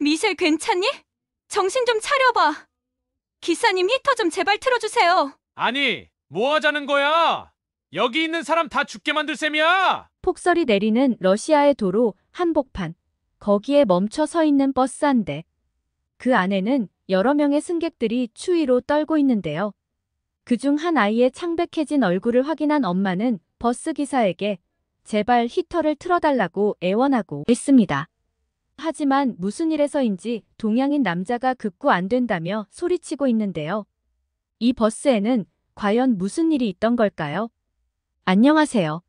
미셸 괜찮니? 정신 좀 차려봐. 기사님 히터 좀 제발 틀어주세요. 아니, 뭐 하자는 거야? 여기 있는 사람 다 죽게 만들 셈이야! 폭설이 내리는 러시아의 도로 한복판. 거기에 멈춰 서 있는 버스 한 대. 그 안에는 여러 명의 승객들이 추위로 떨고 있는데요. 그중 한 아이의 창백해진 얼굴을 확인한 엄마는 버스 기사에게 제발 히터를 틀어달라고 애원하고 있습니다. 하지만 무슨 일에서인지 동양인 남자가 극구 안 된다며 소리치고 있는데요. 이 버스에는 과연 무슨 일이 있던 걸까요? 안녕하세요.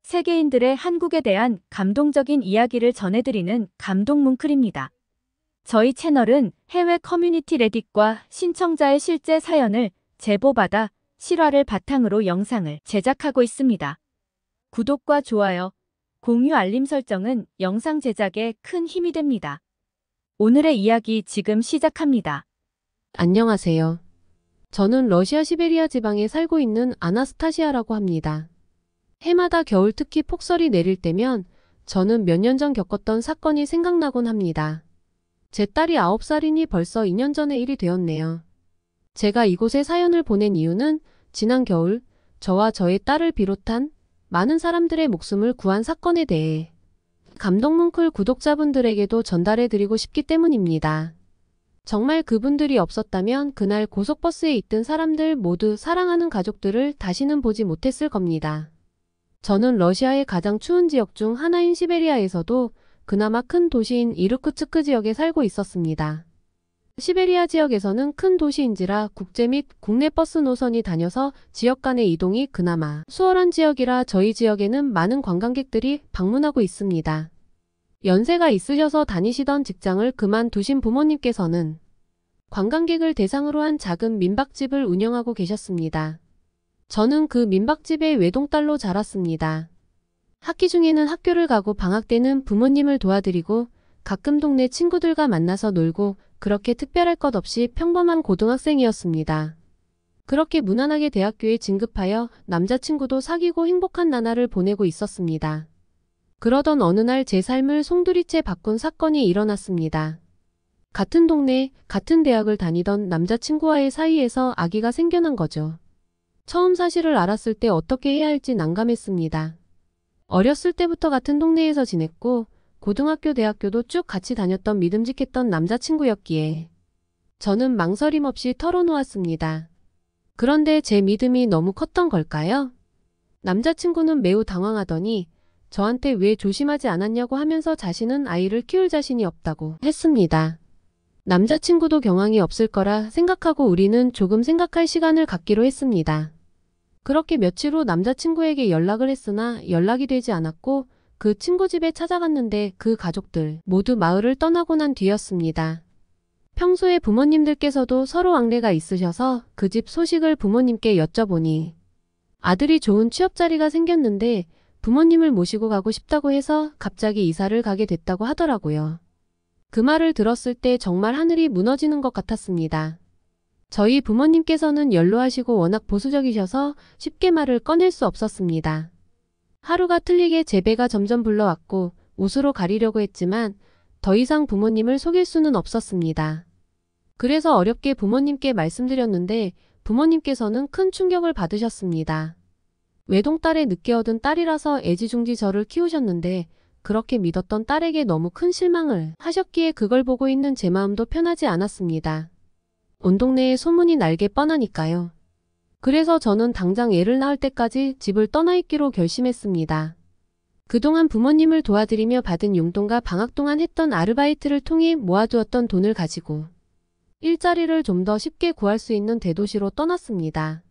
세계인들의 한국에 대한 감동적인 이야기를 전해드리는 감동뭉클입니다. 저희 채널은 해외 커뮤니티 레딧과 신청자의 실제 사연을 제보받아 실화를 바탕으로 영상을 제작하고 있습니다. 구독과 좋아요, 공유 알림 설정은 영상 제작에 큰 힘이 됩니다. 오늘의 이야기 지금 시작합니다. 안녕하세요. 저는 러시아 시베리아 지방에 살고 있는 아나스타시아라고 합니다. 해마다 겨울 특히 폭설이 내릴 때면 저는 몇 년 전 겪었던 사건이 생각나곤 합니다. 제 딸이 9살이니 벌써 2년 전의 일이 되었네요. 제가 이곳에 사연을 보낸 이유는 지난 겨울 저와 저의 딸을 비롯한 많은 사람들의 목숨을 구한 사건에 대해 감동뭉클 구독자분들에게도 전달해드리고 싶기 때문입니다. 정말 그분들이 없었다면 그날 고속버스에 있던 사람들 모두 사랑하는 가족들을 다시는 보지 못했을 겁니다. 저는 러시아의 가장 추운 지역 중 하나인 시베리아에서도 그나마 큰 도시인 이르쿠츠크 지역에 살고 있었습니다. 시베리아 지역에서는 큰 도시인지라 국제 및 국내 버스 노선이 다녀서 지역 간의 이동이 그나마 수월한 지역이라 저희 지역에는 많은 관광객들이 방문하고 있습니다. 연세가 있으셔서 다니시던 직장을 그만두신 부모님께서는 관광객을 대상으로 한 작은 민박집을 운영하고 계셨습니다. 저는 그 민박집의 외동딸로 자랐습니다. 학기 중에는 학교를 가고 방학 때는 부모님을 도와드리고 가끔 동네 친구들과 만나서 놀고 그렇게 특별할 것 없이 평범한 고등학생이었습니다. 그렇게 무난하게 대학교에 진급하여 남자친구도 사귀고 행복한 나날을 보내고 있었습니다. 그러던 어느 날 제 삶을 송두리째 바꾼 사건이 일어났습니다. 같은 동네, 같은 대학을 다니던 남자친구와의 사이에서 아기가 생겨난 거죠. 처음 사실을 알았을 때 어떻게 해야 할지 난감했습니다. 어렸을 때부터 같은 동네에서 지냈고 고등학교, 대학교도 쭉 같이 다녔던 믿음직했던 남자친구였기에 저는 망설임 없이 털어놓았습니다. 그런데 제 믿음이 너무 컸던 걸까요? 남자친구는 매우 당황하더니 저한테 왜 조심하지 않았냐고 하면서 자신은 아이를 키울 자신이 없다고 했습니다. 남자친구도 경황이 없을 거라 생각하고 우리는 조금 생각할 시간을 갖기로 했습니다. 그렇게 며칠 후 남자친구에게 연락을 했으나 연락이 되지 않았고 그 친구 집에 찾아갔는데 그 가족들 모두 마을을 떠나고 난 뒤였습니다. 평소에 부모님들께서도 서로 왕래가 있으셔서 그 집 소식을 부모님께 여쭤보니 아들이 좋은 취업 자리가 생겼는데 부모님을 모시고 가고 싶다고 해서 갑자기 이사를 가게 됐다고 하더라고요. 그 말을 들었을 때 정말 하늘이 무너지는 것 같았습니다. 저희 부모님께서는 연로하시고 워낙 보수적이셔서 쉽게 말을 꺼낼 수 없었습니다. 하루가 틀리게 제 배가 점점 불러왔고 옷으로 가리려고 했지만 더 이상 부모님을 속일 수는 없었습니다. 그래서 어렵게 부모님께 말씀드렸는데 부모님께서는 큰 충격을 받으셨습니다. 외동딸의 늦게 얻은 딸이라서 애지중지 저를 키우셨는데 그렇게 믿었던 딸에게 너무 큰 실망을 하셨기에 그걸 보고 있는 제 마음도 편하지 않았습니다. 온 동네에 소문이 날게 뻔하니까요. 그래서 저는 당장 애를 낳을 때까지 집을 떠나 있기로 결심했습니다. 그동안 부모님을 도와드리며 받은 용돈과 방학 동안 했던 아르바이트를 통해 모아두었던 돈을 가지고 일자리를 좀 더 쉽게 구할 수 있는 대도시로 떠났습니다.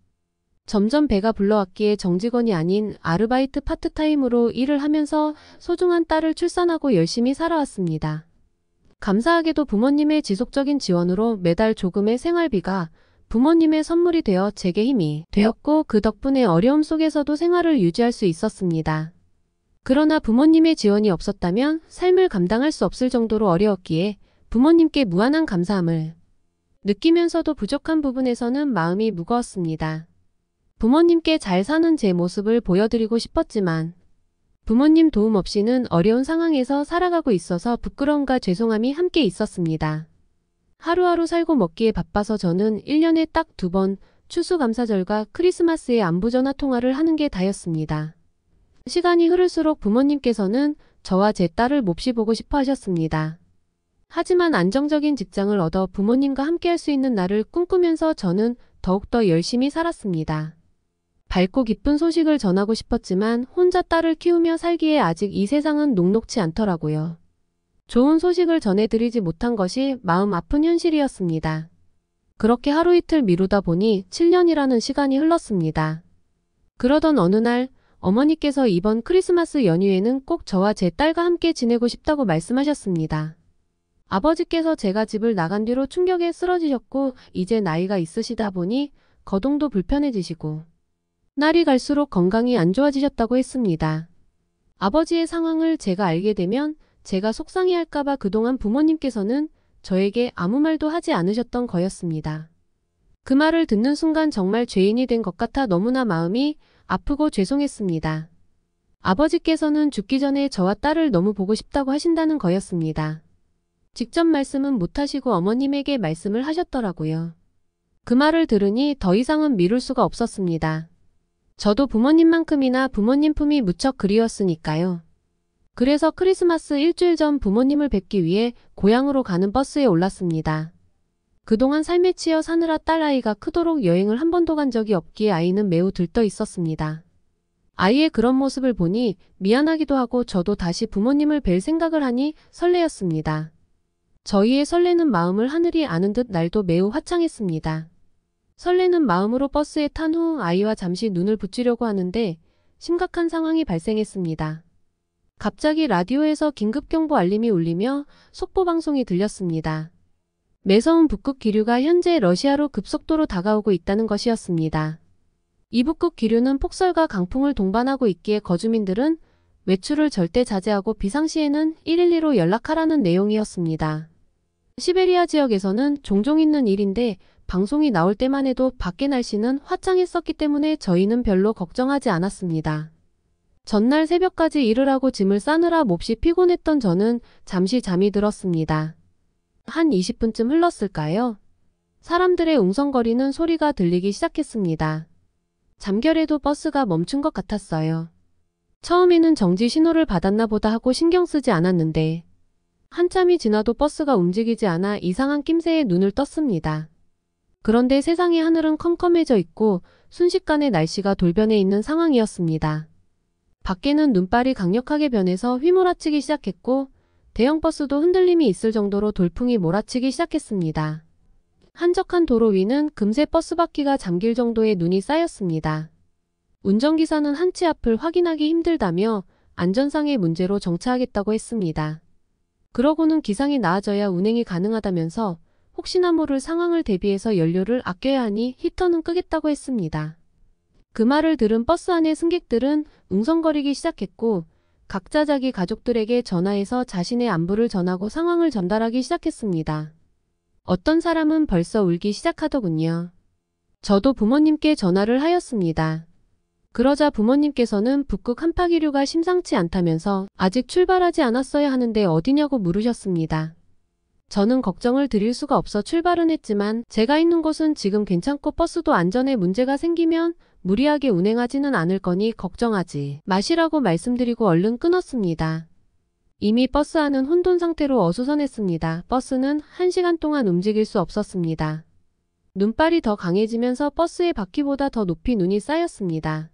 점점 배가 불러왔기에 정직원이 아닌 아르바이트 파트타임으로 일을 하면서 소중한 딸을 출산하고 열심히 살아왔습니다. 감사하게도 부모님의 지속적인 지원으로 매달 조금의 생활비가 부모님의 선물이 되어 제게 힘이 되었고 그 덕분에 어려움 속에서도 생활을 유지할 수 있었습니다. 그러나 부모님의 지원이 없었다면 삶을 감당할 수 없을 정도로 어려웠기에 부모님께 무한한 감사함을 느끼면서도 부족한 부분에서는 마음이 무거웠습니다. 부모님께 잘 사는 제 모습을 보여드리고 싶었지만 부모님 도움 없이는 어려운 상황에서 살아가고 있어서 부끄러움과 죄송함이 함께 있었습니다. 하루하루 살고 먹기에 바빠서 저는 1년에 딱 2번 추수감사절과 크리스마스에 안부전화 통화를 하는 게 다였습니다. 시간이 흐를수록 부모님께서는 저와 제 딸을 몹시 보고 싶어 하셨습니다. 하지만 안정적인 직장을 얻어 부모님과 함께 할 수 있는 날을 꿈꾸면서 저는 더욱더 열심히 살았습니다. 밝고 기쁜 소식을 전하고 싶었지만 혼자 딸을 키우며 살기에 아직 이 세상은 녹록지 않더라고요. 좋은 소식을 전해드리지 못한 것이 마음 아픈 현실이었습니다. 그렇게 하루 이틀 미루다 보니 7년이라는 시간이 흘렀습니다. 그러던 어느 날 어머니께서 이번 크리스마스 연휴에는 꼭 저와 제 딸과 함께 지내고 싶다고 말씀하셨습니다. 아버지께서 제가 집을 나간 뒤로 충격에 쓰러지셨고 이제 나이가 있으시다 보니 거동도 불편해지시고 날이 갈수록 건강이 안 좋아지셨다고 했습니다. 아버지의 상황을 제가 알게 되면 제가 속상해할까봐 그동안 부모님께서는 저에게 아무 말도 하지 않으셨던 거였습니다. 그 말을 듣는 순간 정말 죄인이 된 것 같아 너무나 마음이 아프고 죄송했습니다. 아버지께서는 죽기 전에 저와 딸을 너무 보고 싶다고 하신다는 거였습니다. 직접 말씀은 못하시고 어머님에게 말씀을 하셨더라고요. 그 말을 들으니 더 이상은 미룰 수가 없었습니다. 저도 부모님만큼이나 부모님 품이 무척 그리웠으니까요. 그래서 크리스마스 일주일 전 부모님을 뵙기 위해 고향으로 가는 버스에 올랐습니다. 그동안 삶에 치여 사느라 딸아이가 크도록 여행을 한 번도 간 적이 없기에 아이는 매우 들떠 있었습니다. 아이의 그런 모습을 보니 미안하기도 하고 저도 다시 부모님을 뵐 생각을 하니 설레었습니다. 저희의 설레는 마음을 하늘이 아는 듯 날도 매우 화창했습니다. 설레는 마음으로 버스에 탄 후 아이와 잠시 눈을 붙이려고 하는데 심각한 상황이 발생했습니다. 갑자기 라디오에서 긴급경보 알림이 울리며 속보방송이 들렸습니다. 매서운 북극 기류가 현재 러시아로 급속도로 다가오고 있다는 것이었습니다. 이 북극 기류는 폭설과 강풍을 동반하고 있기에 거주민들은 외출을 절대 자제하고 비상시에는 112로 연락하라는 내용이었습니다. 시베리아 지역에서는 종종 있는 일인데 방송이 나올 때만 해도 밖의 날씨는 화창했었기 때문에 저희는 별로 걱정하지 않았습니다. 전날 새벽까지 일을 하고 짐을 싸느라 몹시 피곤했던 저는 잠시 잠이 들었습니다. 한 20분쯤 흘렀을까요? 사람들의 웅성거리는 소리가 들리기 시작했습니다. 잠결에도 버스가 멈춘 것 같았어요. 처음에는 정지 신호를 받았나 보다 하고 신경 쓰지 않았는데 한참이 지나도 버스가 움직이지 않아 이상한 낌새에 눈을 떴습니다. 그런데 세상의 하늘은 컴컴해져 있고 순식간에 날씨가 돌변해 있는 상황이었습니다. 밖에는 눈발이 강력하게 변해서 휘몰아치기 시작했고 대형 버스도 흔들림이 있을 정도로 돌풍이 몰아치기 시작했습니다. 한적한 도로 위는 금세 버스 바퀴가 잠길 정도의 눈이 쌓였습니다. 운전기사는 한치 앞을 확인하기 힘들다며 안전상의 문제로 정차하겠다고 했습니다. 그러고는 기상이 나아져야 운행이 가능하다면서 혹시나 모를 상황을 대비해서 연료를 아껴야 하니 히터는 끄겠다고 했습니다. 그 말을 들은 버스 안의 승객들은 웅성거리기 시작했고 각자 자기 가족들에게 전화해서 자신의 안부를 전하고 상황을 전달하기 시작했습니다. 어떤 사람은 벌써 울기 시작하더군요. 저도 부모님께 전화를 하였습니다. 그러자 부모님께서는 북극 한파기류가 심상치 않다면서 아직 출발하지 않았어야 하는데 어디냐고 물으셨습니다. 저는 걱정을 드릴 수가 없어 출발은 했지만 제가 있는 곳은 지금 괜찮고 버스도 안전에 문제가 생기면 무리하게 운행하지는 않을 거니 걱정하지 마시라고 말씀드리고 얼른 끊었습니다. 이미 버스 안은 혼돈 상태로 어수선했습니다. 버스는 1시간 동안 움직일 수 없었습니다. 눈발이 더 강해지면서 버스의 바퀴보다 더 높이 눈이 쌓였습니다.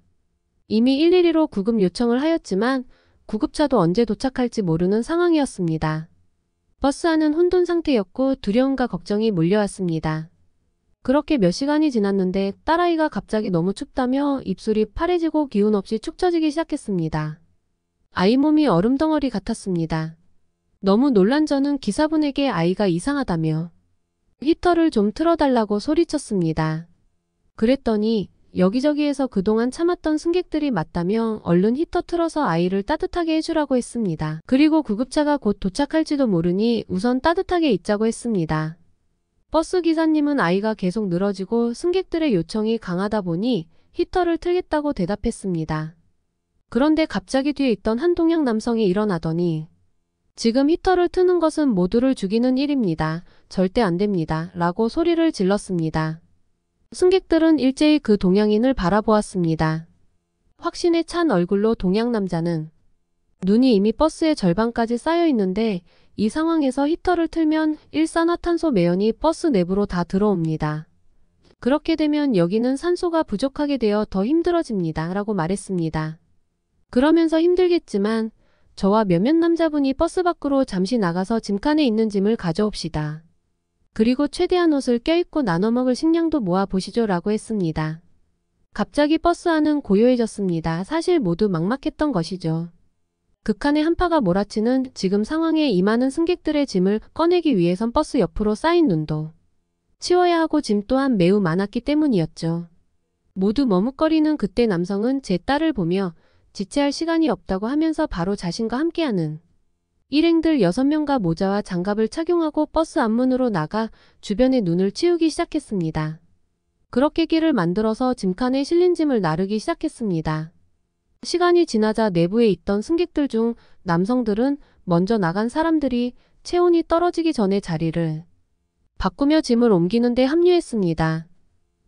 이미 112로 구급 요청을 하였지만 구급차도 언제 도착할지 모르는 상황이었습니다. 버스 안은 혼돈 상태였고 두려움과 걱정이 몰려왔습니다. 그렇게 몇 시간이 지났는데 딸아이가 갑자기 너무 춥다며 입술이 파래지고 기운 없이 축 처지기 시작했습니다. 아이 몸이 얼음덩어리 같았습니다. 너무 놀란 저는 기사분에게 아이가 이상하다며 히터를 좀 틀어달라고 소리쳤습니다. 그랬더니 여기저기에서 그동안 참았던 승객들이 맞다며 얼른 히터 틀어서 아이를 따뜻하게 해주라고 했습니다. 그리고 구급차가 곧 도착할지도 모르니 우선 따뜻하게 있자고 했습니다. 버스 기사님은 아이가 계속 늘어지고 승객들의 요청이 강하다 보니 히터를 틀겠다고 대답했습니다. 그런데 갑자기 뒤에 있던 한 동양 남성이 일어나더니 지금 히터를 트는 것은 모두를 죽이는 일입니다. 절대 안 됩니다. 라고 소리를 질렀습니다. 승객들은 일제히 그 동양인을 바라보았습니다. 확신에 찬 얼굴로 동양 남자는 눈이 이미 버스의 절반까지 쌓여 있는데 이 상황에서 히터를 틀면 일산화탄소 매연이 버스 내부로 다 들어옵니다. 그렇게 되면 여기는 산소가 부족하게 되어 더 힘들어집니다. 라고 말했습니다. 그러면서 힘들겠지만 저와 몇몇 남자분이 버스 밖으로 잠시 나가서 짐칸에 있는 짐을 가져옵시다. 그리고 최대한 옷을 껴입고 나눠 먹을 식량도 모아 보시죠. 라고 했습니다. 갑자기 버스 안은 고요해졌습니다. 사실 모두 막막했던 것이죠. 극한의 한파가 몰아치는 지금 상황에 이 많은 승객들의 짐을 꺼내기 위해선 버스 옆으로 쌓인 눈도 치워야 하고 짐 또한 매우 많았기 때문이었죠. 모두 머뭇거리는 그때 남성은 제 딸을 보며 지체할 시간이 없다고 하면서 바로 자신과 함께하는 일행들 6명과 모자와 장갑을 착용하고 버스 앞문으로 나가 주변의 눈을 치우기 시작했습니다. 그렇게 길을 만들어서 짐칸에 실린 짐을 나르기 시작했습니다. 시간이 지나자 내부에 있던 승객들 중 남성들은 먼저 나간 사람들이 체온이 떨어지기 전에 자리를 바꾸며 짐을 옮기는 데 합류했습니다.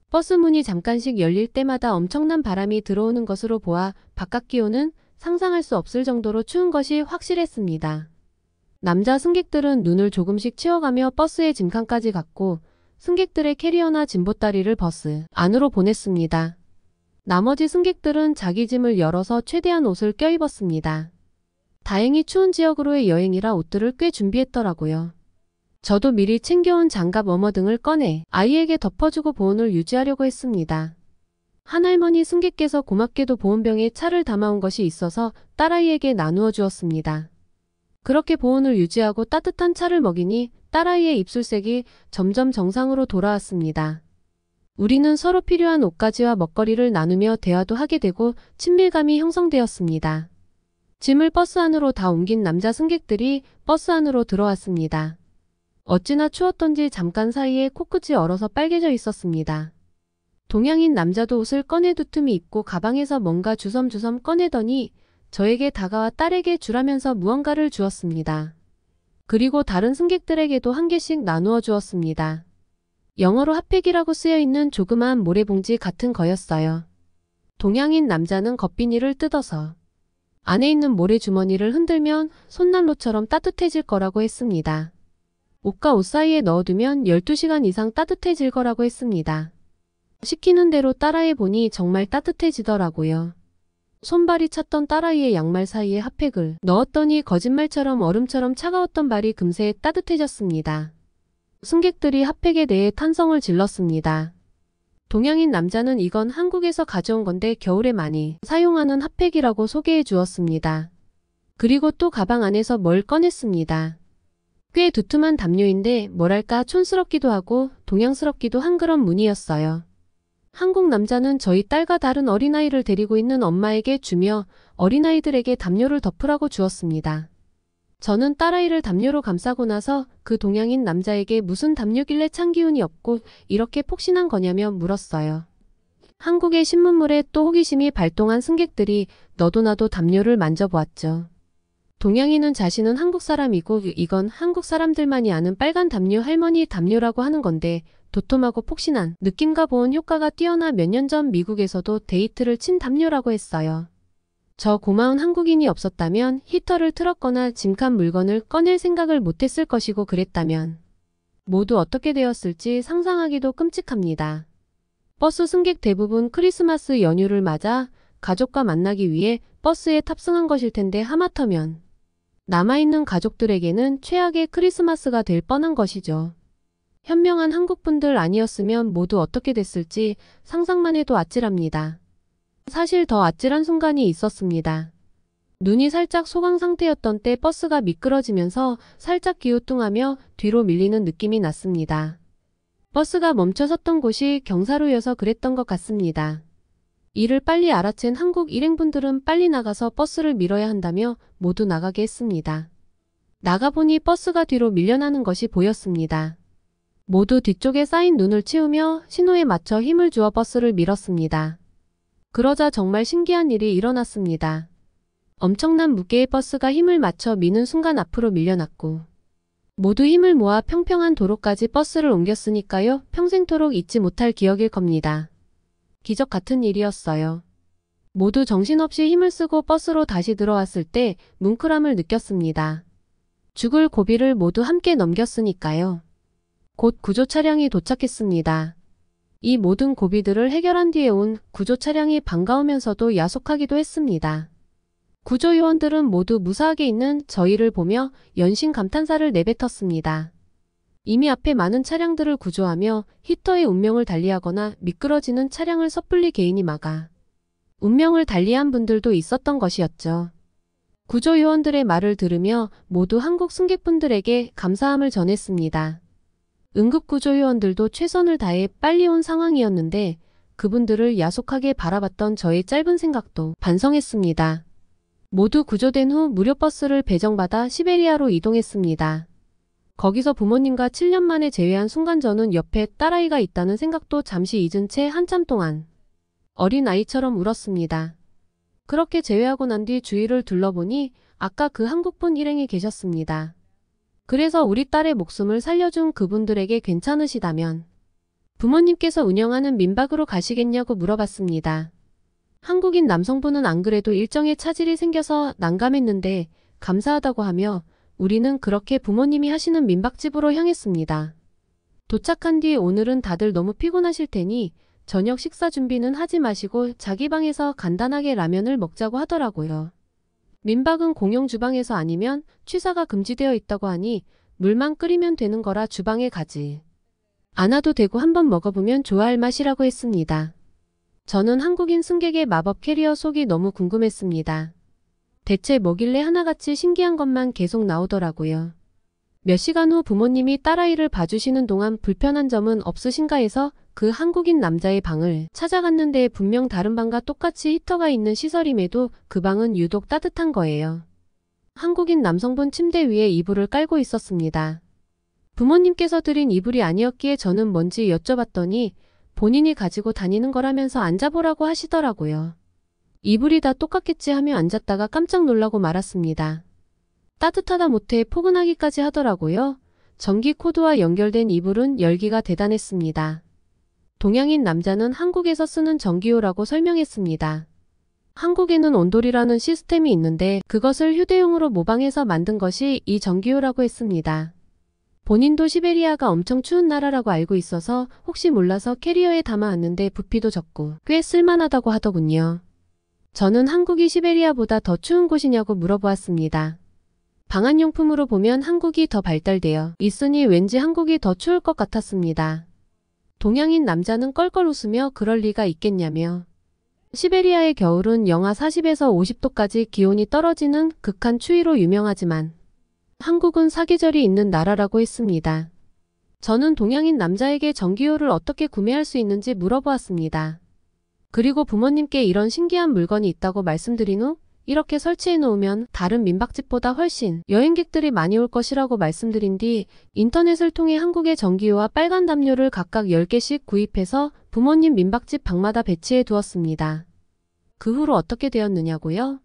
버스 문이 잠깐씩 열릴 때마다 엄청난 바람이 들어오는 것으로 보아 바깥 기온은 상상할 수 없을 정도로 추운 것이 확실했습니다. 남자 승객들은 눈을 조금씩 치워가며 버스의 짐칸까지 갔고 승객들의 캐리어나 짐보따리를 버스 안으로 보냈습니다. 나머지 승객들은 자기 짐을 열어서 최대한 옷을 껴입었습니다. 다행히 추운 지역으로의 여행이라 옷들을 꽤 준비했더라고요. 저도 미리 챙겨온 장갑, 워머 등을 꺼내 아이에게 덮어주고 보온을 유지하려고 했습니다. 한 할머니 승객께서 고맙게도 보온병에 차를 담아온 것이 있어서 딸아이에게 나누어 주었습니다. 그렇게 보온을 유지하고 따뜻한 차를 먹이니 딸아이의 입술색이 점점 정상으로 돌아왔습니다. 우리는 서로 필요한 옷가지와 먹거리를 나누며 대화도 하게 되고 친밀감이 형성되었습니다. 짐을 버스 안으로 다 옮긴 남자 승객들이 버스 안으로 들어왔습니다. 어찌나 추웠던지 잠깐 사이에 코끝이 얼어서 빨개져 있었습니다. 동양인 남자도 옷을 꺼내두 틈이 있고 가방에서 뭔가 주섬주섬 꺼내더니 저에게 다가와 딸에게 주라면서 무언가를 주었습니다. 그리고 다른 승객들에게도 한 개씩 나누어 주었습니다. 영어로 핫팩이라고 쓰여있는 조그마한 모래봉지 같은 거였어요. 동양인 남자는 겉비닐을 뜯어서 안에 있는 모래주머니를 흔들면 손난로처럼 따뜻해질 거라고 했습니다. 옷과 옷 사이에 넣어두면 12시간 이상 따뜻해질 거라고 했습니다. 시키는 대로 따라해 보니 정말 따뜻해지더라고요. 손발이 찼던 딸아이의 양말 사이에 핫팩을 넣었더니 거짓말처럼 얼음처럼 차가웠던 발이 금세 따뜻해졌습니다. 승객들이 핫팩에 대해 탄성을 질렀습니다. 동양인 남자는 이건 한국에서 가져온 건데 겨울에 많이 사용하는 핫팩이라고 소개해 주었습니다. 그리고 또 가방 안에서 뭘 꺼냈습니다. 꽤 두툼한 담요인데 뭐랄까 촌스럽기도 하고 동양스럽기도 한 그런 무늬였어요. 한국 남자는 저희 딸과 다른 어린아이를 데리고 있는 엄마에게 주며 어린아이들에게 담요를 덮으라고 주었습니다. 저는 딸아이를 담요로 감싸고 나서 그 동양인 남자에게 무슨 담요길래 찬 기운이 없고 이렇게 폭신한 거냐며 물었어요. 한국의 신문물에 또 호기심이 발동한 승객들이 너도 나도 담요를 만져보았죠. 동양인은 자신은 한국 사람이고 이건 한국 사람들만이 아는 빨간 담요 할머니 담요라고 하는 건데 도톰하고 폭신한 느낌과 보온 효과가 뛰어나 몇 년 전 미국에서도 데이트를 친 담요라고 했어요. 저 고마운 한국인이 없었다면 히터를 틀었거나 짐칸 물건을 꺼낼 생각을 못했을 것이고 그랬다면 모두 어떻게 되었을지 상상하기도 끔찍합니다. 버스 승객 대부분 크리스마스 연휴를 맞아 가족과 만나기 위해 버스에 탑승한 것일 텐데 하마터면 남아있는 가족들에게는 최악의 크리스마스가 될 뻔한 것이죠. 현명한 한국분들 아니었으면 모두 어떻게 됐을지 상상만 해도 아찔합니다. 사실 더 아찔한 순간이 있었습니다. 눈이 살짝 소강 상태였던 때 버스가 미끄러지면서 살짝 기우뚱하며 뒤로 밀리는 느낌이 났습니다. 버스가 멈춰 섰던 곳이 경사로여서 그랬던 것 같습니다. 이를 빨리 알아챈 한국 일행분들은 빨리 나가서 버스를 밀어야 한다며 모두 나가게 했습니다. 나가보니 버스가 뒤로 밀려나는 것이 보였습니다. 모두 뒤쪽에 쌓인 눈을 치우며 신호에 맞춰 힘을 주어 버스를 밀었습니다. 그러자 정말 신기한 일이 일어났습니다. 엄청난 무게의 버스가 힘을 맞춰 미는 순간 앞으로 밀려났고 모두 힘을 모아 평평한 도로까지 버스를 옮겼으니까요. 평생토록 잊지 못할 기억일 겁니다. 기적 같은 일이었어요. 모두 정신없이 힘을 쓰고 버스로 다시 들어왔을 때 뭉클함을 느꼈습니다. 죽을 고비를 모두 함께 넘겼으니까요. 곧 구조 차량이 도착했습니다. 이 모든 고비들을 해결한 뒤에 온 구조 차량이 반가우면서도 야속하기도 했습니다. 구조요원들은 모두 무사하게 있는 저희를 보며 연신 감탄사를 내뱉었습니다. 이미 앞에 많은 차량들을 구조하며 히터의 운명을 달리하거나 미끄러지는 차량을 섣불리 개인이 막아 운명을 달리한 분들도 있었던 것이었죠. 구조요원들의 말을 들으며 모두 한국 승객분들에게 감사함을 전했습니다. 응급구조요원들도 최선을 다해 빨리 온 상황이었는데 그분들을 야속하게 바라봤던 저의 짧은 생각도 반성했습니다. 모두 구조된 후 무료 버스를 배정받아 시베리아로 이동했습니다. 거기서 부모님과 7년 만에 재회한 순간 저는 옆에 딸아이가 있다는 생각도 잠시 잊은 채 한참 동안 어린 아이처럼 울었습니다. 그렇게 재회하고 난 뒤 주위를 둘러보니 아까 그 한국분 일행이 계셨습니다. 그래서 우리 딸의 목숨을 살려준 그분들에게 괜찮으시다면 부모님께서 운영하는 민박으로 가시겠냐고 물어봤습니다. 한국인 남성분은 안 그래도 일정에 차질이 생겨서 난감했는데 감사하다고 하며 우리는 그렇게 부모님이 하시는 민박집으로 향했습니다. 도착한 뒤 오늘은 다들 너무 피곤하실 테니 저녁 식사 준비는 하지 마시고 자기 방에서 간단하게 라면을 먹자고 하더라고요. 민박은 공용 주방에서 아니면 취사가 금지되어 있다고 하니 물만 끓이면 되는 거라 주방에 가지 않아도 되고 한번 먹어보면 좋아할 맛이라고 했습니다. 저는 한국인 승객의 마법 캐리어 속이 너무 궁금했습니다. 대체 뭐길래 하나같이 신기한 것만 계속 나오더라고요. 몇 시간 후 부모님이 딸아이를 봐주시는 동안 불편한 점은 없으신가 해서 그 한국인 남자의 방을 찾아갔는데 분명 다른 방과 똑같이 히터가 있는 시설임에도 그 방은 유독 따뜻한 거예요. 한국인 남성분 침대 위에 이불을 깔고 있었습니다. 부모님께서 드린 이불이 아니었기에 저는 뭔지 여쭤봤더니 본인이 가지고 다니는 거라면서 앉아보라고 하시더라고요. 이불이 다 똑같겠지 하며 앉았다가 깜짝 놀라고 말았습니다. 따뜻하다 못해 포근하기까지 하더라고요. 전기 코드와 연결된 이불은 열기가 대단했습니다. 동양인 남자는 한국에서 쓰는 전기요라고 설명했습니다. 한국에는 온돌이라는 시스템이 있는데 그것을 휴대용으로 모방해서 만든 것이 이 전기요라고 했습니다. 본인도 시베리아가 엄청 추운 나라라고 알고 있어서 혹시 몰라서 캐리어에 담아왔는데 부피도 적고 꽤 쓸만하다고 하더군요. 저는 한국이 시베리아보다 더 추운 곳이냐고 물어보았습니다. 방한용품으로 보면 한국이 더 발달되어 있으니 왠지 한국이 더 추울 것 같았습니다. 동양인 남자는 껄껄 웃으며 그럴 리가 있겠냐며 시베리아의 겨울은 영하 40에서 50도까지 기온이 떨어지는 극한 추위로 유명하지만 한국은 사계절이 있는 나라라고 했습니다. 저는 동양인 남자에게 전기요를 어떻게 구매할 수 있는지 물어보았습니다. 그리고 부모님께 이런 신기한 물건이 있다고 말씀드린 후 이렇게 설치해 놓으면 다른 민박집보다 훨씬 여행객들이 많이 올 것이라고 말씀드린 뒤 인터넷을 통해 한국의 전기요와 빨간 담요를 각각 10개씩 구입해서 부모님 민박집 방마다 배치해 두었습니다. 그 후로 어떻게 되었느냐고요?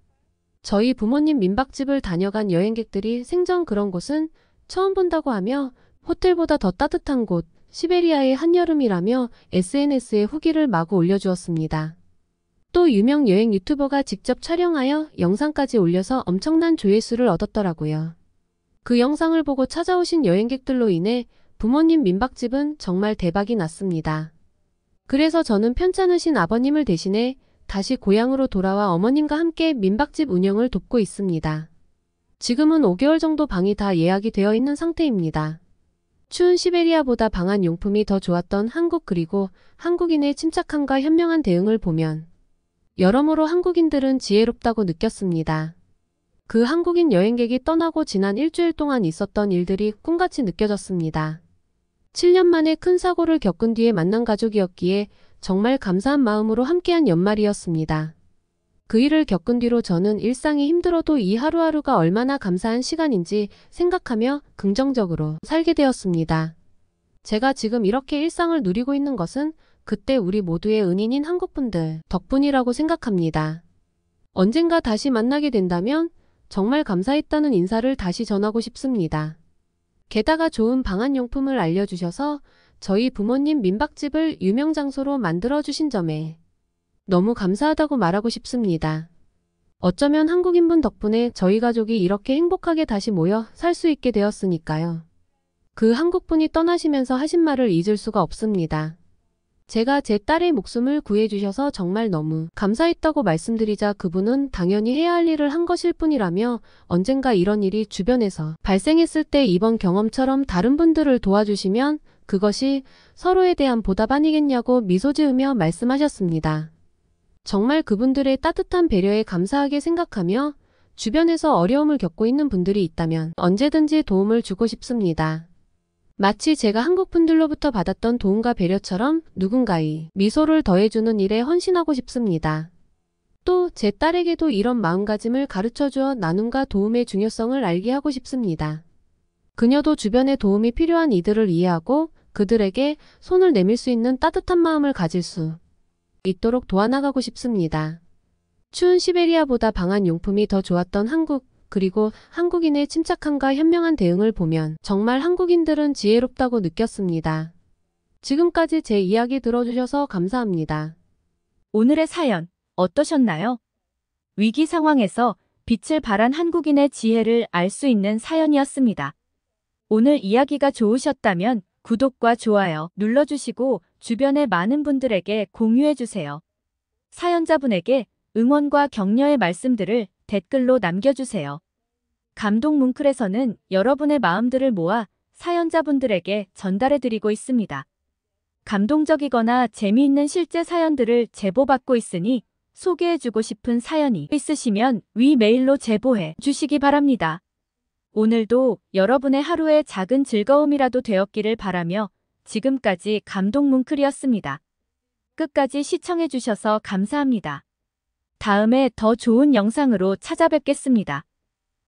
저희 부모님 민박집을 다녀간 여행객들이 생전 그런 곳은 처음 본다고 하며 호텔보다 더 따뜻한 곳, 시베리아의 한여름이라며 SNS에 후기를 마구 올려주었습니다. 또 유명 여행 유튜버가 직접 촬영하여 영상까지 올려서 엄청난 조회수를 얻었더라고요. 그 영상을 보고 찾아오신 여행객들로 인해 부모님 민박집은 정말 대박이 났습니다. 그래서 저는 편찮으신 아버님을 대신해 다시 고향으로 돌아와 어머님과 함께 민박집 운영을 돕고 있습니다. 지금은 5개월 정도 방이 다 예약이 되어 있는 상태입니다. 추운 시베리아보다 방한 용품이 더 좋았던 한국 그리고 한국인의 침착함과 현명한 대응을 보면 여러모로 한국인들은 지혜롭다고 느꼈습니다. 그 한국인 여행객이 떠나고 지난 일주일 동안 있었던 일들이 꿈같이 느껴졌습니다. 7년 만에 큰 사고를 겪은 뒤에 만난 가족이었기에 정말 감사한 마음으로 함께한 연말이었습니다. 그 일을 겪은 뒤로 저는 일상이 힘들어도 이 하루하루가 얼마나 감사한 시간인지 생각하며 긍정적으로 살게 되었습니다. 제가 지금 이렇게 일상을 누리고 있는 것은 그때 우리 모두의 은인인 한국분들 덕분이라고 생각합니다. 언젠가 다시 만나게 된다면 정말 감사했다는 인사를 다시 전하고 싶습니다. 게다가 좋은 방한용품을 알려주셔서 저희 부모님 민박집을 유명 장소로 만들어주신 점에 너무 감사하다고 말하고 싶습니다. 어쩌면 한국인분 덕분에 저희 가족이 이렇게 행복하게 다시 모여 살 수 있게 되었으니까요. 그 한국분이 떠나시면서 하신 말을 잊을 수가 없습니다. 제가 제 딸의 목숨을 구해주셔서 정말 너무 감사했다고 말씀드리자 그분은 당연히 해야 할 일을 한 것일 뿐이라며 언젠가 이런 일이 주변에서 발생했을 때 이번 경험처럼 다른 분들을 도와주시면 그것이 서로에 대한 보답 아니겠냐고 미소 지으며 말씀하셨습니다. 정말 그분들의 따뜻한 배려에 감사하게 생각하며 주변에서 어려움을 겪고 있는 분들이 있다면 언제든지 도움을 주고 싶습니다. 마치 제가 한국 분들로부터 받았던 도움과 배려처럼 누군가의 미소를 더해주는 일에 헌신하고 싶습니다. 또 제 딸에게도 이런 마음가짐을 가르쳐주어 나눔과 도움의 중요성을 알게 하고 싶습니다. 그녀도 주변에 도움이 필요한 이들을 이해하고 그들에게 손을 내밀 수 있는 따뜻한 마음을 가질 수 있도록 도와나가고 싶습니다. 추운 시베리아보다 방한 용품이 더 좋았던 한국, 그리고 한국인의 침착함과 현명한 대응을 보면 정말 한국인들은 지혜롭다고 느꼈습니다. 지금까지 제 이야기 들어주셔서 감사합니다. 오늘의 사연 어떠셨나요? 위기 상황에서 빛을 발한 한국인의 지혜를 알 수 있는 사연이었습니다. 오늘 이야기가 좋으셨다면 구독과 좋아요 눌러주시고 주변의 많은 분들에게 공유해주세요. 사연자분에게 응원과 격려의 말씀들을 댓글로 남겨주세요. 감동 뭉클에서는 여러분의 마음들을 모아 사연자분들에게 전달해드리고 있습니다. 감동적이거나 재미있는 실제 사연들을 제보받고 있으니 소개해주고 싶은 사연이 있으시면 위 메일로 제보해 주시기 바랍니다. 오늘도 여러분의 하루의 작은 즐거움이라도 되었기를 바라며 지금까지 감동 뭉클이었습니다. 끝까지 시청해주셔서 감사합니다. 다음에 더 좋은 영상으로 찾아뵙겠습니다.